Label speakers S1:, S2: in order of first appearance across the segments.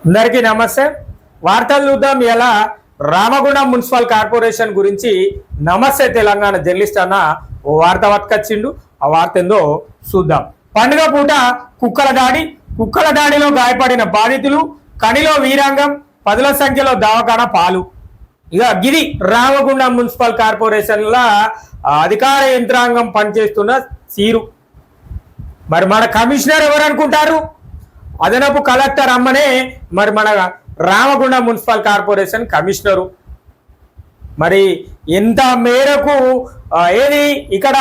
S1: అందరికీ నమస్తే. వార్తలు చూద్దాం. ఎలా రామగుండం మున్సిపల్ కార్పొరేషన్ గురించి నమస్తే తెలంగాణ జర్నలిస్ట్ అన్న ఓ వార్త పట్టుకొచ్చిండు. ఆ వార్త ఏందో చూద్దాం. పండుగ పూట కుక్కల దాడిలో గాయపడిన బాధితులు, కనిలో వీరాంగం, పదుల సంఖ్యలో దవాఖానా పాలు. ఇక గిది రామగుండం మున్సిపల్ కార్పొరేషన్ల అధికార యంత్రాంగం పనిచేస్తున్న తీరు. మరి మన కమిషనర్ ఎవరు అనుకుంటారు? అదనపు కలెక్టర్ అమ్మనే మరి మన రామగుండం మున్సిపల్ కార్పొరేషన్ కమిషనరు. మరి ఎంత మేరకు ఏది ఇక్కడ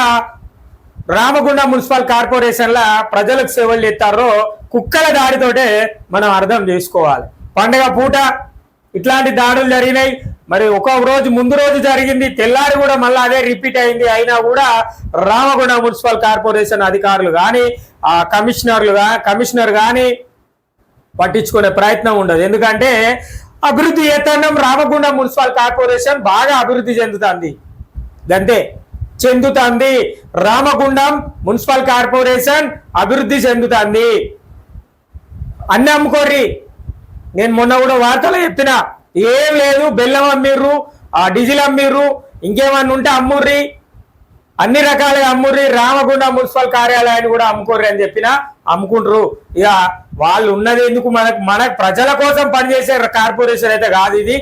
S1: రామగుండం మున్సిపల్ కార్పొరేషన్ల ప్రజలకు సేవలు చేస్తారో కుక్కల దాడితోటే మనం అర్థం చేసుకోవాలి. పండుగ పూట ఇట్లాంటి దాడులు జరిగినాయి. మరి ఒక రోజు ముందు రోజు జరిగింది, తెల్లారి కూడా మళ్ళీ అదే రిపీట్ అయింది. అయినా కూడా రామగుండం మున్సిపల్ కార్పొరేషన్ అధికారులు కానీ కమిషనర్ కానీ పట్టించుకునే ప్రయత్నం ఉండదు. ఎందుకంటే అభివృద్ధి చేతనం రామగుండం మున్సిపల్ కార్పొరేషన్ బాగా అభివృద్ధి చెందుతుంది. రామగుండం మున్సిపల్ కార్పొరేషన్ అభివృద్ధి చెందుతుంది. అన్ని అమ్ముకోర్రి. నేను మొన్న కూడా వార్తలో చెప్తున్నా, ఏం లేదు, బెల్లం అమ్మిర్రు, డీజిల్ అమ్మిర్రు, ఇంకేమన్నా ఉంటే అమ్ముర్రి, అన్ని రకాలుగా అమ్ముర్రి, రామగుండం మున్సిపల్ కార్యాలయాన్ని కూడా అమ్ముకోర్రి అని చెప్పినా అమ్ముకుంటారు. ఇక వాళ్ళు ఉన్నది ఎందుకు, మన ప్రజల కోసం పనిచేసే కార్పొరేషన్ అయితే కాదు. ఇది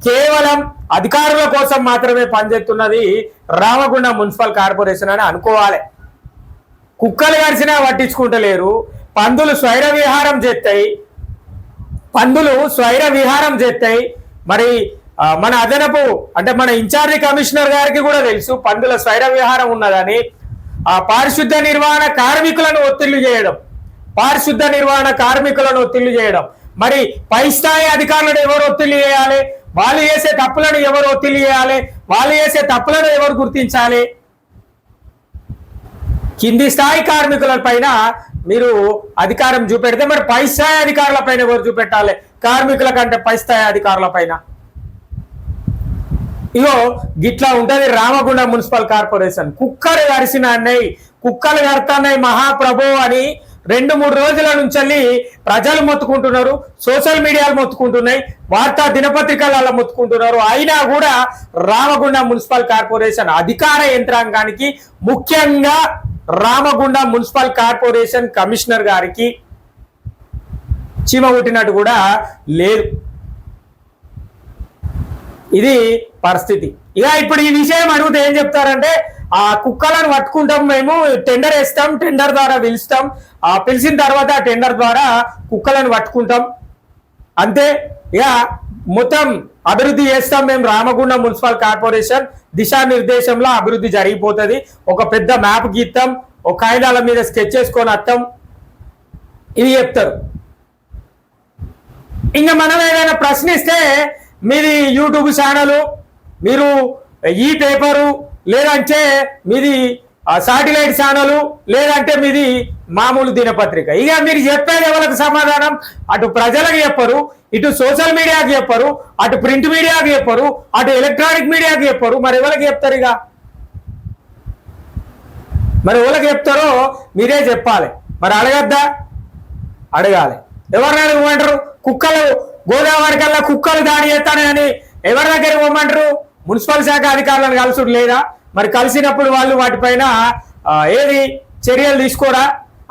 S1: కేవలం అధికారుల కోసం మాత్రమే పనిచేస్తున్నది రామగుండం మున్సిపల్ కార్పొరేషన్ అని అనుకోవాలి. కుక్కలు గడిచినా పట్టించుకుంటలేరు. పందులు స్వైర విహారం చేస్తాయి. మరి మన అదనపు అంటే మన ఇన్ఛార్జి కమిషనర్ గారికి కూడా తెలుసు పందుల స్వైర విహారం ఉన్నదని. పారిశుద్ధ నిర్వహణ కార్మికులను ఒత్తిళ్లు చేయడం, మరి పై స్థాయి అధికారులను ఎవరు ఒత్తిళ్లు చేయాలి? వాళ్ళు చేసే తప్పులను ఎవరు ఒత్తిళ్లు చేయాలి? వాళ్ళు చేసే తప్పులను ఎవరు గుర్తించాలి? కింది స్థాయి కార్మికుల పైన మీరు అధికారం చూపెడితే మరి పై స్థాయి అధికారుల పైన ఎవరు చూపెట్టాలి? కార్మికుల కంటే పై స్థాయి అధికారుల పైన. ఇగో గిట్లా ఉంటది రామగుండం మున్సిపల్ కార్పొరేషన్. కుక్కలు కడుతున్నాయి మహాప్రభు అని 2-3 రోజుల నుంచి ప్రజలు మొత్తుకుంటున్నారు, సోషల్ మీడియాలు మొత్తుకుంటున్నాయి, వార్తా దినపత్రికలలో మొత్తుకుంటున్నారు. అయినా కూడా రామగుండం మున్సిపల్ కార్పొరేషన్ అధికార యంత్రాంగానికి, ముఖ్యంగా రామగుండం మున్సిపల్ కార్పొరేషన్ కమిషనర్ గారికి చీమ కొట్టినట్టు కూడా లేదు. ఇది పరిస్థితి. ఇక ఇప్పుడు ఈ విషయం అడిగితే ఏం చెప్తారంటే, ఆ కుక్కలను పట్టుకుంటాం, మేము టెండర్ వేస్తాం, టెండర్ ద్వారా పిలిచిన తర్వాత ఆ టెండర్ ద్వారా కుక్కలను పట్టుకుంటాం, అంతే. ఇక మొత్తం అభివృద్ధి చేస్తాం మేము. రామగుండం మున్సిపల్ కార్పొరేషన్ దిశానిర్దేశంలో అభివృద్ధి జరిగిపోతుంది. ఒక పెద్ద మ్యాప్ గీస్తాం, ఒక కాగితాల మీద స్కెచ్ చేసుకొని వస్తాం, ఇది చెప్తారు. ఇంకా మనం ఏదైనా ప్రశ్నిస్తే మీది యూట్యూబ్ ఛానల్, మీరు ఈ పేపరు, లేదంటే మీది సాటిలైట్ ఛానల్, లేదంటే మీది మామూలు దినపత్రిక. ఇక మీరు చెప్పేది ఎవరికి సమాధానం? అటు ప్రజలకు చెప్పరు, ఇటు సోషల్ మీడియాకి చెప్పరు, అటు ప్రింట్ మీడియాకి చెప్పరు, అటు ఎలక్ట్రానిక్ మీడియాకి చెప్పరు. మరి ఎవరికి చెప్తారు? మరి ఎవరికి చెప్తారో మీరే చెప్పాలి. మరి అడగాలి. ఎవరిని అడగమంటారు? కుక్కలు గోదావరి కల్లా కుక్కలు దాడి చేస్తానని ఎవరి దగ్గర ఇవ్వమంటారు? మున్సిపల్ శాఖ అధికారులను కలుసుడు లేదా? మరి కలిసినప్పుడు వాళ్ళు వాటిపైన ఏది చర్యలు తీసుకోరా?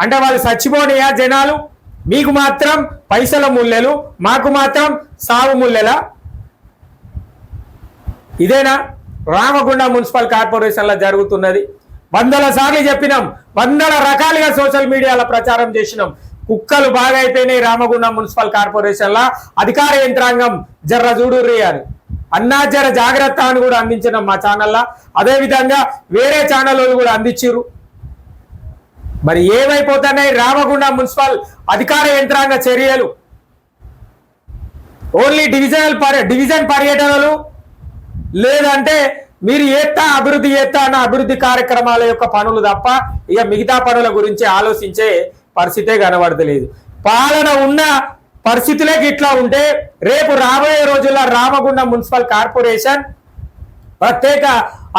S1: అంటే వాళ్ళు చచ్చిపోనియా జనాలు? మీకు మాత్రం పైసల ముల్లెలు, మాకు మాత్రం సాగు ముల్లెలా? ఇదేనా రామగుండం మున్సిపల్ కార్పొరేషన్లో జరుగుతున్నది? 100 సార్లు చెప్పినాం, 100 రకాలుగా సోషల్ మీడియాలో ప్రచారం చేసినాం. కుక్కలు బాగా అయిపోయినాయి రామగుండం మున్సిపల్ కార్పొరేషన్ల అధికార యంత్రాంగం జర్ర చూడుర్రి అని. అన్నా జర జాగ్రత్త అని కూడా అందించినాం మా ఛానల్లో. అదేవిధంగా వేరే ఛానల్ కూడా అందించారు. మరి ఏమైపోతున్నాయి రామగుండం మున్సిపల్ అధికార యంత్రాంగ చర్యలు? ఓన్లీ డివిజన్ పర్యటనలు, లేదంటే మీరు అభివృద్ధి అన్న అభివృద్ధి కార్యక్రమాల యొక్క పనులు తప్ప ఇక మిగతా పనుల గురించి ఆలోచించే పరిస్థితే కనబడతలేదు. పాలన ఉన్న పరిస్థితులకి ఇట్లా ఉంటే రేపు రాబోయే రోజుల్లో రామగుండం మున్సిపల్ కార్పొరేషన్ ప్రత్యేక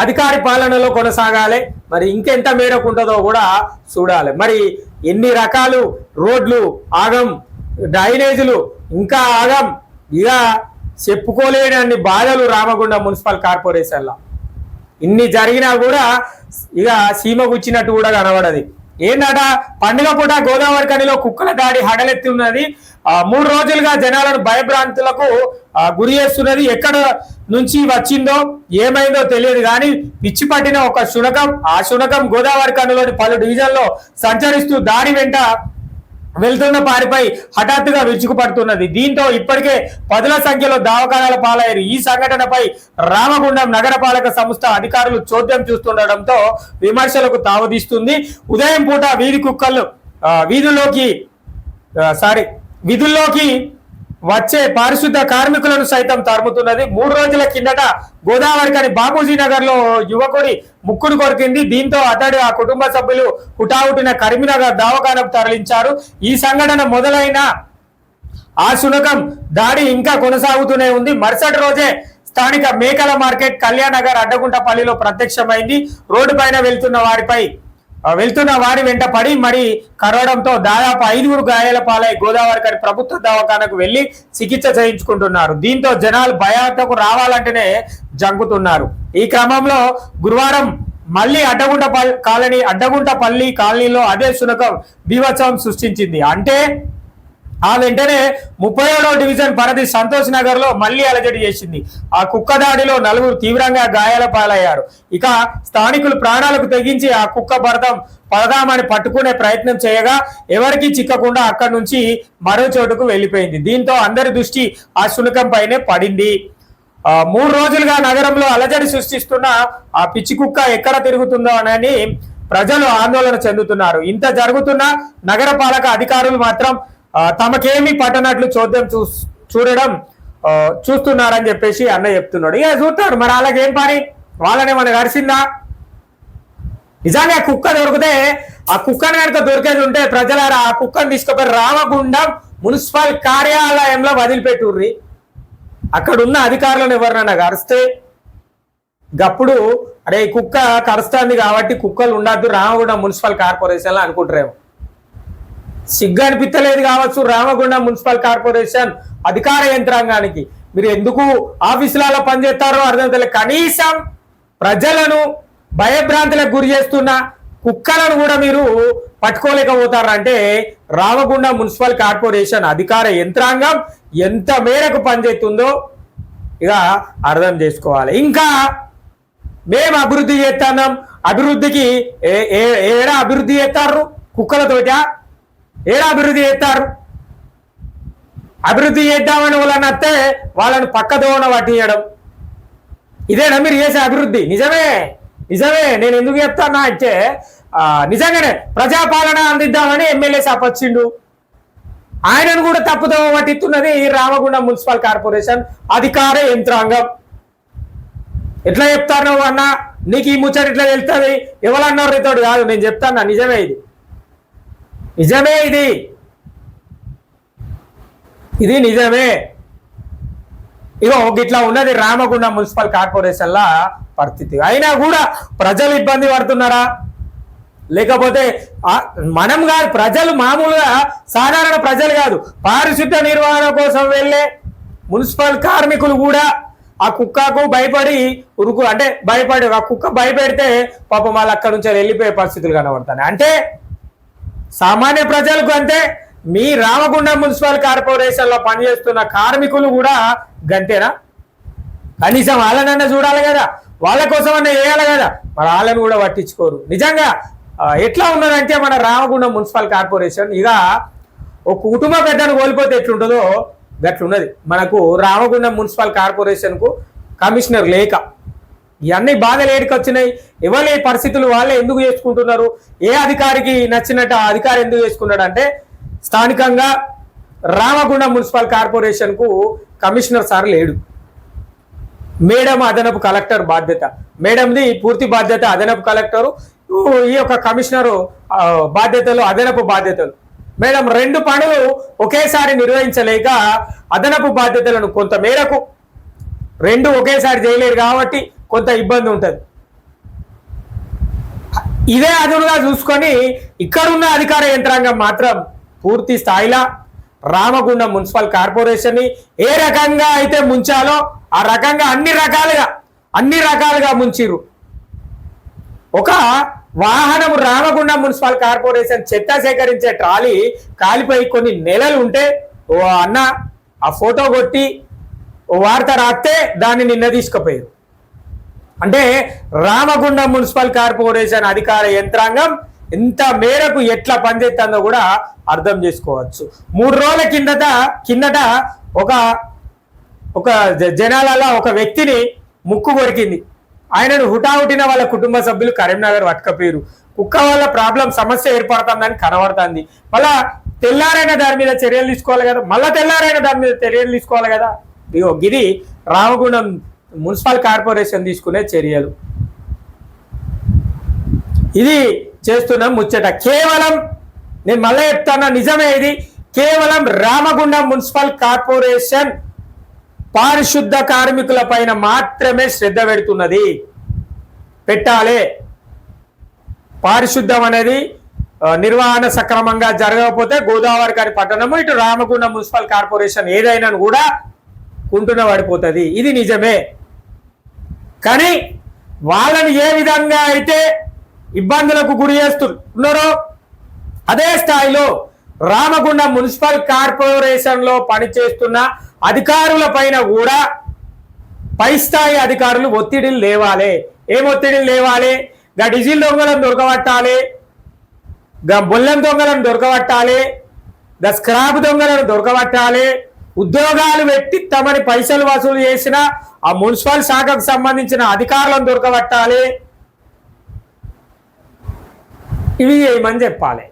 S1: అధికారి పాలనలో కొనసాగాలి. మరి ఇంకెంత మేరకు ఉంటుందో కూడా చూడాలి. మరి ఎన్ని రకాలు రోడ్లు ఆగం, డ్రైనేజీలు ఇంకా ఆగం. ఇక చెప్పుకోలేని అన్ని బాధలు రామగుండం మున్సిపల్ కార్పొరేషన్లో. ఇన్ని జరిగినా కూడా ఇక సీమ గుచ్చినట్టు కూడా కనబడది. ఏందట, పండుగ పూట గోదావరి కనిలో కుక్కల దాడి హడలెత్తి ఉన్నది. 3 రోజులుగా జనాలను భయభ్రాంతులకు గురి చేస్తున్నది. ఎక్కడ నుంచి వచ్చిందో ఏమైందో తెలియదు కానీ పిచ్చి పట్టిన ఒక శునకం. ఆ శునకం గోదావరి కనిలోని పలు డివిజన్లో సంచరిస్తూ దాడి వెంట వెళ్తున్న వారిపై హఠాత్తుగా విరుచుకుపడుతున్నది. దీంతో ఇప్పటికే 10ల సంఖ్యలో దవాఖానాల పాలయ్యారు. ఈ సంఘటనపై రామగుండం నగరపాలక సంస్థ అధికారులు చోద్యం చూస్తుండటంతో విమర్శలకు తావుదీస్తుంది. ఉదయం పూట వీధి కుక్కలు విధుల్లోకి వచ్చే పారిశుద్ధ కార్మికులను సైతం తరుముతున్నది. 3 రోజుల కిందట గోదావరి కని బాపూజీ నగర్ లో యువకుడి ముక్కును కొరికింది. దీంతో అతడు ఆ కుటుంబ సభ్యులు హుటాహుటిన కరీంనగర్ దవాఖానకు తరలించారు. ఈ సంఘటన మొదలైన ఆ శునకం దాడి ఇంకా కొనసాగుతూనే ఉంది. మరుసటి రోజే స్థానిక మేకల మార్కెట్ కళ్యాణనగర్ అడ్డగుంటపల్లిలో ప్రత్యక్షమైంది. రోడ్డు పైన వెళ్తున్న వారి వెంట పడి మరి కరవడంతో దాదాపు 5గురు గాయాల పాలై గోదావరి కని ప్రభుత్వ దవాఖానకు వెళ్లి చికిత్స చేయించుకుంటున్నారు. దీంతో జనాలు భయాలకు రావాలంటేనే జంకుతున్నారు. ఈ క్రమంలో గురువారం మళ్ళీ అడ్డగుంటపల్లి కాలనీలో అదే శునకం బీభత్సవం సృష్టించింది. అంటే ఆ వెంటనే 37వ డివిజన్ పరిధి సంతోష్ నగర్ లో మళ్లీ అలజడి చేసింది. ఆ కుక్క దాడిలో 4 తీవ్రంగా గాయాల పాలయ్యారు. ఇక స్థానికులు ప్రాణాలకు తెగించి ఆ కుక్క పడదామని పట్టుకునే ప్రయత్నం చేయగా ఎవరికి చిక్కకుండా అక్కడి నుంచి మరో చోటుకు వెళ్లిపోయింది. దీంతో అందరి దృష్టి ఆ శునకం పైనే పడింది. 3 రోజులుగా నగరంలో అలజడి సృష్టిస్తున్న ఆ పిచ్చి కుక్క ఎక్కడ తిరుగుతుందో అని ప్రజలు ఆందోళన చెందుతున్నారు. ఇంత జరుగుతున్న నగరపాలక అధికారులు మాత్రం తమకేమీ పట్టనట్లు చూస్తున్నారని చెప్పేసి అన్న చెప్తున్నాడు. ఇక చూస్తారు మరి వాళ్ళకేం పని, వాళ్ళనే మనకు అరిసిందా? నిజంగా కుక్క దొరికితే ఆ కుక్కను కనుక దొరికేది ఉంటే ప్రజలారా ఆ కుక్కను తీసుకుపోయి రామగుండం మున్సిపల్ కార్యాలయంలో వదిలిపెట్టుర్రి. అక్కడున్న అధికారులను ఎవరినైనా కరిస్తే గప్పుడు అరే ఈ కుక్క కరుస్తుంది కాబట్టి కుక్కలు ఉండద్దు రామగుండం మున్సిపల్ కార్పొరేషన్లో అనుకుంటారేమో. సిగ్గు అనిపించలేదు కావచ్చు రామగుండం మున్సిపల్ కార్పొరేషన్ అధికార యంత్రాంగానికి. మీరు ఎందుకు ఆఫీసులలో పనిచేస్తారో అర్థం తెలియదు. కనీసం ప్రజలను భయభ్రాంతులకు గురి చేస్తున్న కుక్కలను కూడా మీరు పట్టుకోలేకపోతారంటే రామగుండం మున్సిపల్ కార్పొరేషన్ అధికార యంత్రాంగం ఎంత మేరకు పనిచేస్తుందో ఇక అర్థం చేసుకోవాలి. ఇంకా మేము అభివృద్ధి చేస్తున్నాం, అభివృద్ధికి ఏడా అభివృద్ధి చేస్తారు? కుక్కలతోట ఏడా అభివృద్ధి చేస్తారు? అభివృద్ధి చేద్దామని వాళ్ళని వస్తే వాళ్ళని పక్కదోన పట్టియడం, ఇదేనా మీరు చేసే అభివృద్ధి? నిజమే నేను ఎందుకు చెప్తానా అంటే నిజంగానే ప్రజాపాలన అందిద్దామని ఎమ్మెల్యే వచ్చిండు. ఆయనను కూడా తప్పుదోవ పట్టిస్తున్నది రామగుండం మున్సిపల్ కార్పొరేషన్ అధికార యంత్రాంగం. ఎట్లా చెప్తారు నువ్వు అన్న? నీకు ఈ ముచ్చట ఎట్లా తెలుస్తుంది? ఎవరన్నారు రీతోడు కాదు, నేను చెప్తాను. నిజమే ఇది నిజమే. ఇగో ఇట్లా ఉన్నది రామగుండం మున్సిపల్ కార్పొరేషన్ల పరిస్థితి. అయినా కూడా ప్రజలు ఇబ్బంది పడుతున్నారా? లేకపోతే మనం కాదు, ప్రజలు మామూలుగా సాధారణ ప్రజలు కాదు, పారిశుద్ధ నిర్వహణ కోసం వెళ్ళే మున్సిపల్ కార్మికులు కూడా ఆ కుక్కకు భయపడి భయపడి ఆ కుక్క భయపెడితే పాపం వాళ్ళు అక్కడి నుంచి వెళ్ళిపోయే పరిస్థితులు కనబడతాయి. అంటే సామాన్య ప్రజలకు అంతే, మీ రామగుండం మున్సిపల్ కార్పొరేషన్ లో పనిచేస్తున్న కార్మికులు కూడా గంతేనా? కనీసం వాళ్ళనన్నా చూడాలి కదా, వాళ్ళ కోసం అన్నా వేయాలి కదా, మరి వాళ్ళని కూడా పట్టించుకోరు. నిజంగా ఎట్లా ఉన్నదంటే మన రామగుండం మున్సిపల్ కార్పొరేషన్ ఇక ఒక కుటుంబ పెద్దను కోల్పోతే ఎట్లుంటుందో గట్లున్నది. మనకు రామగుండం మున్సిపల్ కార్పొరేషన్ కు కమిషనర్ లేక ఇవన్నీ బాధలు ఏడికొచ్చినాయి. ఎవరి పరిస్థితులు వాళ్ళే ఎందుకు చేసుకుంటున్నారు? ఏ అధికారికి నచ్చినట్టు ఆ అధికారి ఎందుకు చేసుకున్నాడు అంటే స్థానికంగా రామగుండం మున్సిపల్ కార్పొరేషన్ కు కమిషనర్ సార్ లేడు. మేడం అదనపు కలెక్టర్ బాధ్యత, మేడంది పూర్తి బాధ్యత అదనపు కలెక్టరు, ఈ యొక్క కమిషనరు బాధ్యతలు అదనపు బాధ్యతలు. మేడం 2 పనులు ఒకేసారి నిర్వహించలేక అదనపు బాధ్యతలను కొంత మేరకు 2 ఒకేసారి చేయలేరు కాబట్టి కొంత ఇబ్బంది ఉంటుంది. ఇదే అదునుగా చూసుకొని ఇక్కడున్న అధికార యంత్రాంగం మాత్రం పూర్తి స్థాయిలో రామగుండం మున్సిపల్ కార్పొరేషన్ ని ఏ రకంగా అయితే ముంచాలో ఆ రకంగా అన్ని రకాలుగా ముంచిరు. ఒక వాహనం రామగుండం మున్సిపల్ కార్పొరేషన్ చెత్త సేకరించే ట్రాలీ కాలిపోయి కొన్ని నెలలు ఉంటే ఓ అన్న ఆ ఫోటో కొట్టి ఓ వార్త రాస్తే దాన్ని నిన్న తీసుకుపోయారు. అంటే రామగుండం మున్సిపల్ కార్పొరేషన్ అధికార యంత్రాంగం ఎంత మేరకు ఎట్లా పనిచేస్తుందో కూడా అర్థం చేసుకోవచ్చు. 3 రోజుల కిందట ఒక జనాలలో ఒక వ్యక్తిని ముక్కు కొరికింది. ఆయనను హుటాహుటిన వాళ్ళ కుటుంబ సభ్యులు కరీంనగర్ పట్టుకపోయారు. కుక్క వల్ల సమస్య ఏర్పడుతుందని కనబడుతుంది. మళ్ళా తెల్లారైన దాని మీద చర్యలు తీసుకోవాలి కదా. ఇది రామగుండం మున్సిపల్ కార్పొరేషన్ తీసుకునే చర్యలు. ఇది చేస్తున్న ముచ్చట కేవలం, నేను మళ్ళీ చెప్తాను, నిజమే, ఇది కేవలం రామగుండం మున్సిపల్ కార్పొరేషన్ పారిశుద్ధ కార్మికుల పైన మాత్రమే శ్రద్ధ పెట్టాలి. పారిశుద్ధం అనేది నిర్వహణ సక్రమంగా జరగకపోతే గోదావరి గారి పట్టణము ఇటు రామగుండం మున్సిపల్ కార్పొరేషన్ ఏదైనా కూడా కుంటున పడిపోతుంది. ఇది నిజమే. కానీ వాళ్ళని ఏ విధంగా అయితే ఇబ్బందులకు గురి చేస్తున్నారో అదే స్థాయిలో రామగుండం మున్సిపల్ కార్పొరేషన్ లో పనిచేస్తున్న అధికారుల పైన కూడా పై స్థాయి అధికారులు ఒత్తిడిలు లేవాలి. ఏం ఒత్తిడిలు లేవాలి? గా డీజిల్ దొంగలను దొరకబట్టాలి, గా బొల్లెం దొంగలను దొరకబట్టాలి, గా స్క్రాప్ దొంగలను దొరకబట్టాలి. ఉద్యోగాలు పెట్టి తమని పైసలు వసూలు చేసిన ఆ మున్సిపల్ శాఖకు సంబంధించిన అధికారులను దొరకబట్టాలి. ఇవి ఏమని చెప్పాలి.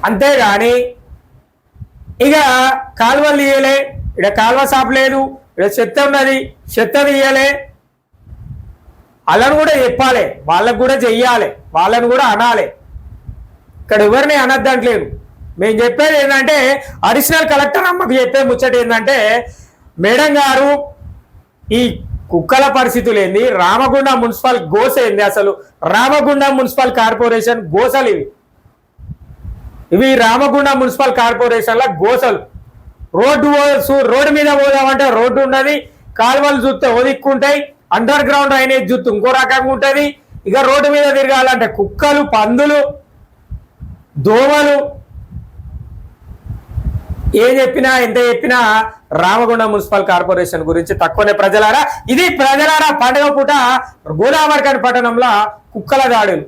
S1: అంతేగాని ఇక కాలువలు తీయలే, ఇక్కడ కాలువ సాపు లేదు, ఇక్కడ చెత్త ఉన్నది, చెత్త తీయలే, వాళ్ళని కూడా చెప్పాలి, వాళ్ళకు కూడా చెయ్యాలి, వాళ్ళని కూడా అనాలి. ఇక్కడ ఎవరిని అనద్దంటలేదు. మేము చెప్పేది ఏంటంటే, అడిషనల్ కలెక్టర్ అమ్మకు చెప్పే ముచ్చట ఏంటంటే, మేడం గారు ఈ కుక్కల పరిస్థితులు ఏంది, రామగుండం మున్సిపల్ గోస ఏంది, అసలు రామగుండం మున్సిపల్ కార్పొరేషన్ గోసలు ఇవి రామగుండం మున్సిపల్ కార్పొరేషన్ ల గోసలు. రోడ్డు మీద పోదామంటే రోడ్డు ఉన్నది, కాలువలు చూస్తే ఒదిక్కుంటాయి, అండర్ గ్రౌండ్ డ్రైనేజ్ చూస్తే ఇంకో రకంగా ఉంటుంది. ఇక రోడ్డు మీద తిరగాలంటే కుక్కలు, పందులు, దోమలు, ఏం చెప్పినా ఎంత చెప్పినా రామగుండం మున్సిపల్ కార్పొరేషన్ గురించి తక్కువనే. ప్రజలారా, ఇది ప్రజలారా పండుగ పూట గోదావరి పట్టణంలో కుక్కల దాడులు.